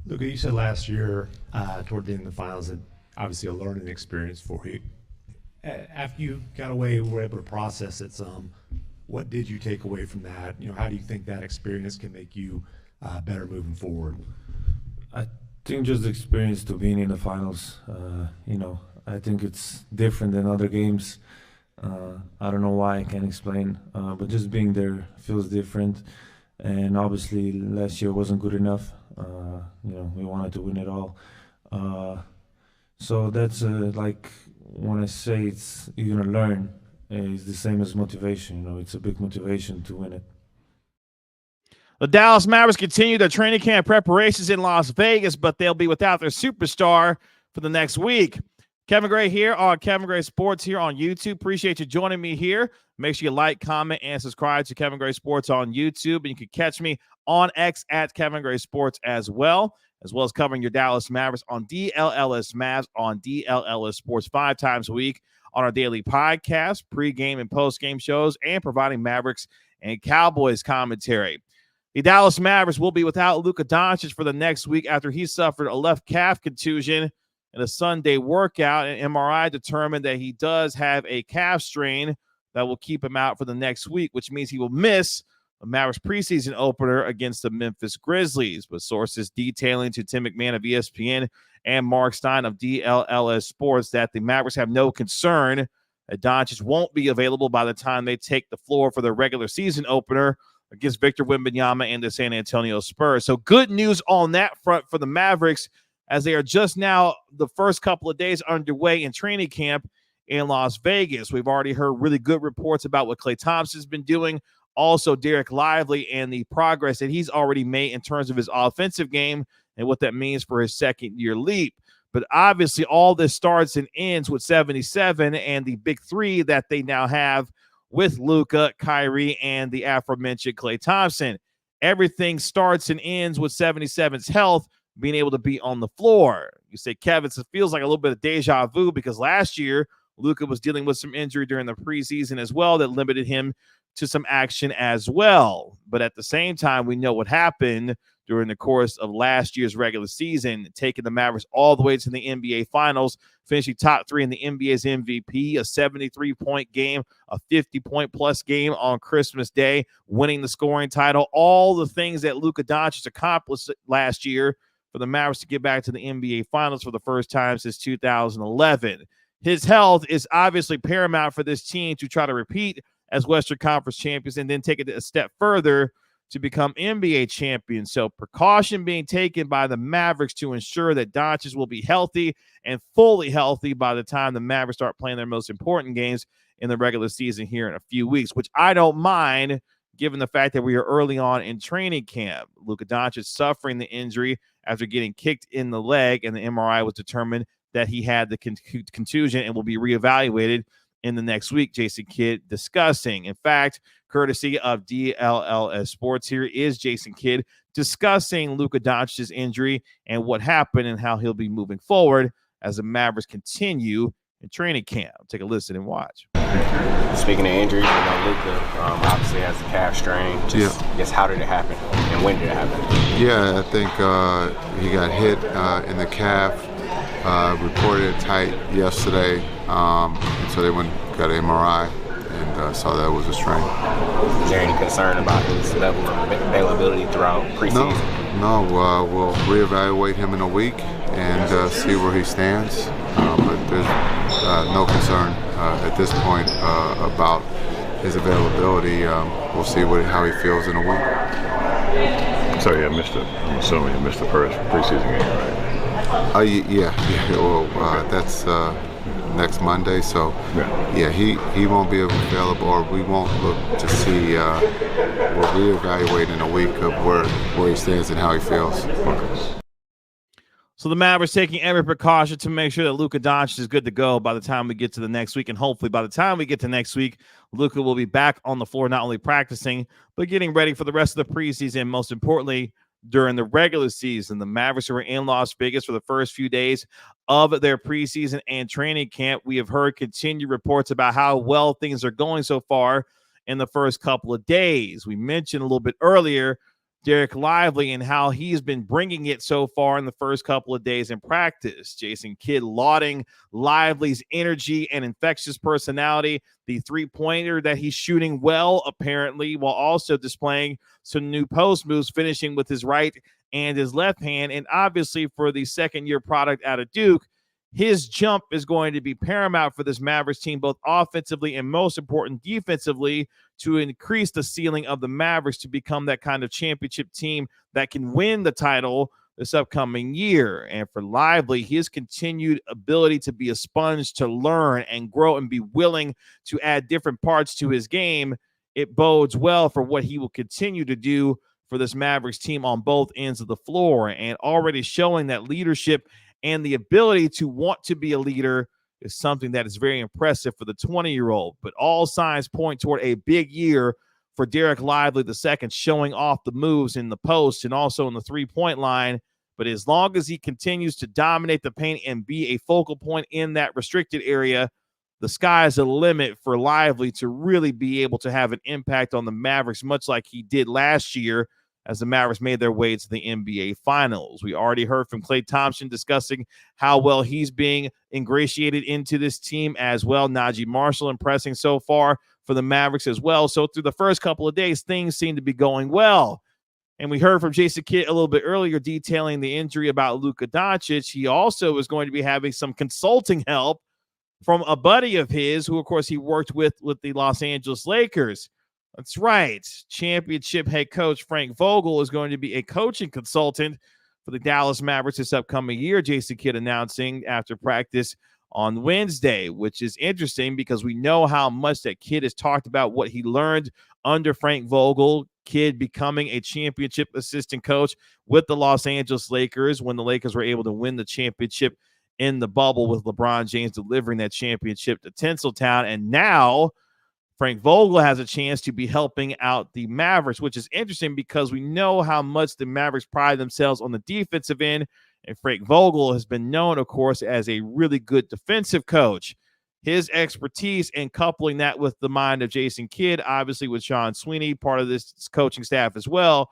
Luka, you said last year, toward the end of the finals, that obviously a learning experience for you. After you got away, were able to process it some. What did you take away from that? How do you think that experience can make you better moving forward? I think just the experience to being in the finals. I think it's different than other games. I don't know why, I can't explain. But just being there feels different. And obviously, last year wasn't good enough. We wanted to win it all. So that's like when I say you're gonna learn, it's the same as motivation. It's a big motivation to win it. The Dallas Mavericks continue their training camp preparations in Las Vegas, but they'll be without their superstar for the next week. Kevin Gray here on Kevin Gray Sports here on YouTube. Appreciate you joining me here. Make sure you like, comment, and subscribe to Kevin Gray Sports on YouTube. And you can catch me on X at Kevin Gray Sports as well as covering your Dallas Mavericks on DLLS Mavs on DLLS Sports 5 times a week on our daily podcast, pregame and postgame shows, and providing Mavericks and Cowboys commentary. The Dallas Mavericks will be without Luka Doncic for the next week after he suffered a left calf contusion in a Sunday workout. An MRI determined that he does have a calf strain that will keep him out for the next week, which means he will miss the Mavericks preseason opener against the Memphis Grizzlies. With sources detailing to Tim McMahon of ESPN and Mark Stein of DLLS Sports that the Mavericks have no concern that Doncic won't be available by the time they take the floor for their regular season opener against Victor Wembanyama and the San Antonio Spurs. So good news on that front for the Mavericks, as they are just now the first couple of days underway in training camp in Las Vegas. We've already heard really good reports about what Klay Thompson's been doing, also Dereck Lively, and the progress that he's already made in terms of his offensive game and what that means for his second-year leap. But obviously all this starts and ends with 77 and the big three that they now have with Luka, Kyrie, and the aforementioned Klay Thompson. Everything starts and ends with 77's health, being able to be on the floor. You say, Kevin, it feels like a little bit of deja vu because last year Luka was dealing with some injury during the preseason as well that limited him to some action as well. But at the same time, we know what happened during the course of last year's regular season, taking the Mavericks all the way to the NBA Finals, finishing top 3 in the NBA's MVP, a 73-point game, a 50-point-plus game on Christmas Day, winning the scoring title, all the things that Luka Doncic accomplished last year for the Mavericks to get back to the NBA Finals for the first time since 2011. His health is obviously paramount for this team to try to repeat as Western Conference champions and then take it a step further to become NBA champions. So precaution being taken by the Mavericks to ensure that Doncic will be healthy and fully healthy by the time the Mavericks start playing their most important games in the regular season here in a few weeks, which I don't mind given the fact that we are early on in training camp. Luka Doncic suffering the injury after getting kicked in the leg, and the MRI was determined that he had the contusion and will be reevaluated in the next week. Jason Kidd discussing. In fact, courtesy of DLLS Sports, here is Jason Kidd discussing Luka Doncic's injury and what happened and how he'll be moving forward as the Mavericks continue in training camp. Take a listen and watch. Speaking of injuries, Luka obviously has a calf strain. I guess how did it happen and when did it happen? Yeah, I think he got hit in the calf. Reported it tight yesterday, and so they went got an MRI and saw that it was a strain. Is there any concern about his level of availability throughout preseason? No. We'll reevaluate him in a week and see where he stands. But there's no concern at this point about his availability. We'll see how he feels in a week. So I'm assuming you missed the first preseason game, right? Yeah. Well, that's next Monday, so yeah, he won't be available, or we won't look to see. We'll reevaluate in a week of where he stands and how he feels. So the Mavericks taking every precaution to make sure that Luka Doncic is good to go by the time we get to the next week, and hopefully by the time we get to next week, Luka will be back on the floor, not only practicing but getting ready for the rest of the preseason. Most importantly, during the regular season, the Mavericks were in Las Vegas for the first few days of their preseason and training camp. We have heard continued reports about how well things are going so far in the first couple of days. We mentioned a little bit earlier Dereck Lively and how he's been bringing it so far in the first couple of days in practice. Jason Kidd lauding Lively's energy and infectious personality, the three-pointer that he's shooting well, apparently, while also displaying some new post moves, finishing with his right and his left hand. And obviously for the second-year product out of Duke, his jump is going to be paramount for this Mavericks team, both offensively and most important defensively, to increase the ceiling of the Mavericks to become that kind of championship team that can win the title this upcoming year. And for Lively, his continued ability to be a sponge, to learn and grow and be willing to add different parts to his game, it bodes well for what he will continue to do for this Mavericks team on both ends of the floor, and already showing that leadership and the ability to want to be a leader is something that is very impressive for the 20-year-old. But all signs point toward a big year for Dereck Lively II, showing off the moves in the post and also in the three-point line. But as long as he continues to dominate the paint and be a focal point in that restricted area, the sky's the limit for Lively to really be able to have an impact on the Mavericks, much like he did last year as the Mavericks made their way to the NBA Finals. We already heard from Klay Thompson discussing how well he's being ingratiated into this team as well. Najee Marshall impressing so far for the Mavericks as well. So through the first couple of days, things seem to be going well. And we heard from Jason Kidd a little bit earlier detailing the injury about Luka Doncic. He also is going to be having some consulting help from a buddy of his who, of course, he worked with the Los Angeles Lakers. That's right. Championship head coach Frank Vogel is going to be a coaching consultant for the Dallas Mavericks this upcoming year, Jason Kidd announcing after practice on Wednesday, which is interesting because we know how much that Kidd has talked about what he learned under Frank Vogel, Kidd becoming a championship assistant coach with the Los Angeles Lakers when the Lakers were able to win the championship in the bubble, with LeBron James delivering that championship to Tinseltown. And now Frank Vogel has a chance to be helping out the Mavericks, which is interesting because we know how much the Mavericks pride themselves on the defensive end. And Frank Vogel has been known, of course, as a really good defensive coach. His expertise and coupling that with the mind of Jason Kidd, obviously with Sean Sweeney, part of this coaching staff as well,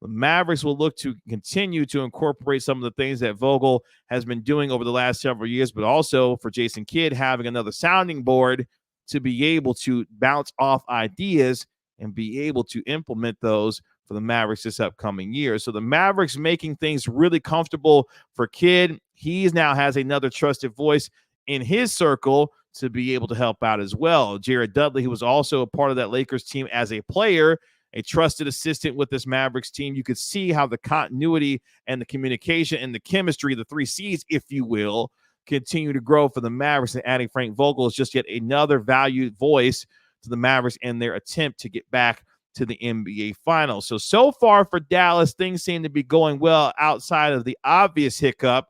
the Mavericks will look to continue to incorporate some of the things that Vogel has been doing over the last several years, but also for Jason Kidd having another sounding board to be able to bounce off ideas and be able to implement those for the Mavericks this upcoming year. So the Mavericks making things really comfortable for Kidd. He now has another trusted voice in his circle to be able to help out as well. Jared Dudley, who was also a part of that Lakers team as a player, a trusted assistant with this Mavericks team. You could see how the continuity and the communication and the chemistry, the three C's, if you will, continue to grow for the Mavericks, and adding Frank Vogel is just yet another valued voice to the Mavericks in their attempt to get back to the NBA Finals. So far for Dallas, things seem to be going well outside of the obvious hiccup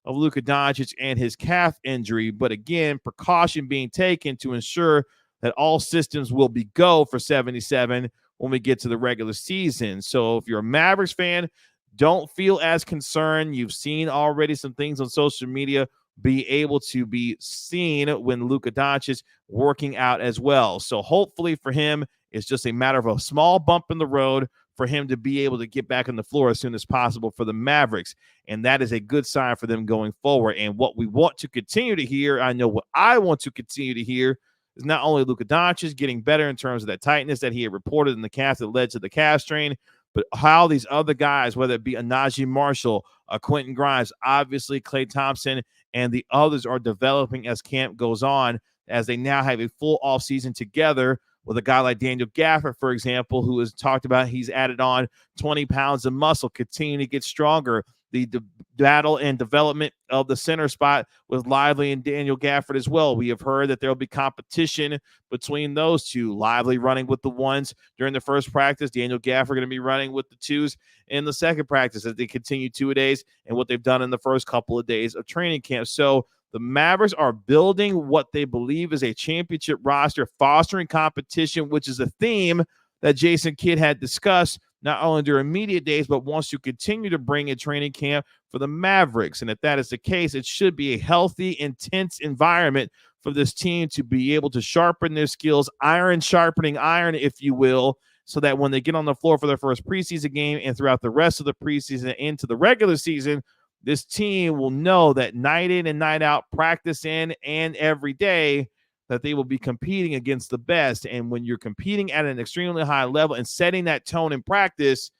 of Luka Doncic and his calf injury. But again, precaution being taken to ensure that all systems will be go for 77 when we get to the regular season. So if you're a Mavericks fan, don't feel as concerned. You've seen already some things on social media be able to be seen when Luka Doncic working out as well. So hopefully for him, it's just a matter of a small bump in the road for him to be able to get back on the floor as soon as possible for the Mavericks. And that is a good sign for them going forward. And what we want to continue to hear, I know what I want to continue to hear, is not only Luka Doncic getting better in terms of that tightness that he had reported in the calf that led to the calf strain, but how these other guys, whether it be a Najee Marshall, a Quentin Grimes, obviously Klay Thompson, and the others are developing as camp goes on, as they now have a full offseason together with a guy like Daniel Gafford, for example, who has talked about he's added on 20 pounds of muscle, continuing to get stronger. The battle and development of the center spot with Lively and Daniel Gafford as well. We have heard that there will be competition between those two. Lively running with the ones during the first practice. Daniel Gafford going to be running with the twos in the second practice as they continue 2 days and what they've done in the first couple of days of training camp. So the Mavericks are building what they believe is a championship roster, fostering competition, which is a theme that Jason Kidd had discussed not only during media days, but wants to continue to bring in training camp for the Mavericks. And if that is the case, it should be a healthy, intense environment for this team to be able to sharpen their skills, iron sharpening iron, if you will, so that when they get on the floor for their first preseason game and throughout the rest of the preseason into the regular season, this team will know that night in and night out, practice in and every day, that they will be competing against the best. And when you're competing at an extremely high level and setting that tone in practice,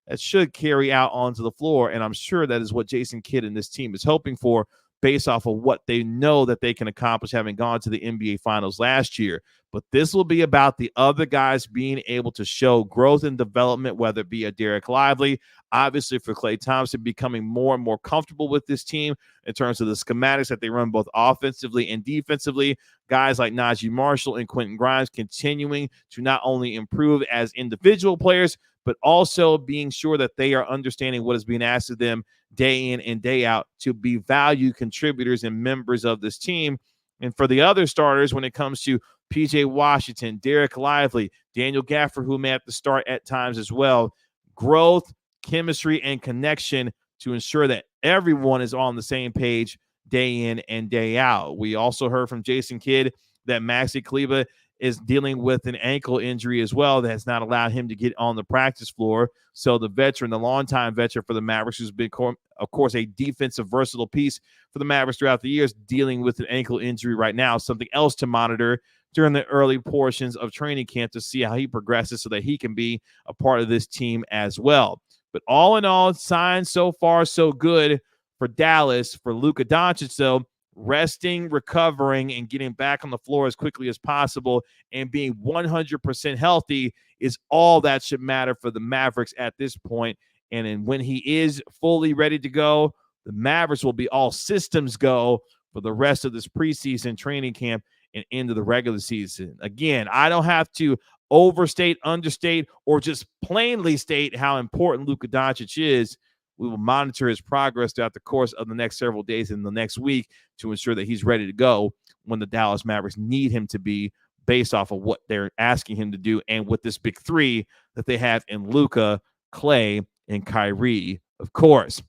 that should carry out onto the floor. And I'm sure that is what Jason Kidd and this team is hoping for, based off of what they know that they can accomplish, having gone to the NBA Finals last year. But this will be about the other guys being able to show growth and development, whether it be a Dereck Lively, obviously for Klay Thompson becoming more and more comfortable with this team in terms of the schematics that they run both offensively and defensively. Guys like Najee Marshall and Quentin Grimes continuing to not only improve as individual players, but also being sure that they are understanding what is being asked of them day in and day out to be value contributors and members of this team. And for the other starters, when it comes to PJ Washington, Dereck Lively, Daniel Gafford, who may have to start at times as well, growth, chemistry, and connection to ensure that everyone is on the same page day in and day out. We also heard from Jason Kidd that Maxi Kleber is dealing with an ankle injury as well that has not allowed him to get on the practice floor. So the veteran, the longtime veteran for the Mavericks, who's been, of course, a defensive versatile piece for the Mavericks throughout the years, dealing with an ankle injury right now, something else to monitor during the early portions of training camp to see how he progresses so that he can be a part of this team as well. But all in all, signs so far so good for Dallas. For Luka Doncic, though, resting, recovering, and getting back on the floor as quickly as possible and being 100% healthy is all that should matter for the Mavericks at this point. And when he is fully ready to go, the Mavericks will be all systems go for the rest of this preseason training camp and into the regular season. Again, I don't have to overstate, understate, or just plainly state how important Luka Doncic is. We will monitor his progress throughout the course of the next several days and the next week to ensure that he's ready to go when the Dallas Mavericks need him to be, based off of what they're asking him to do and with this big three that they have in Luka, Klay, and Kyrie, of course.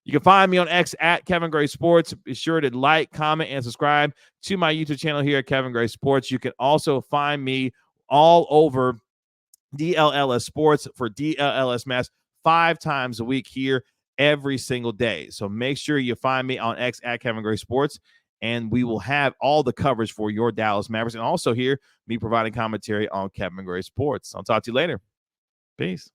You can find me on X at Kevin Gray Sports. Be sure to like, comment, and subscribe to my YouTube channel here at Kevin Gray Sports. You can also find me all over DLLS Sports for DLLS Mass 5 times a week here every single day. So make sure you find me on X at Kevin Gray Sports, and we will have all the coverage for your Dallas Mavericks, and also here me providing commentary on Kevin Gray Sports. I'll talk to you later. Peace.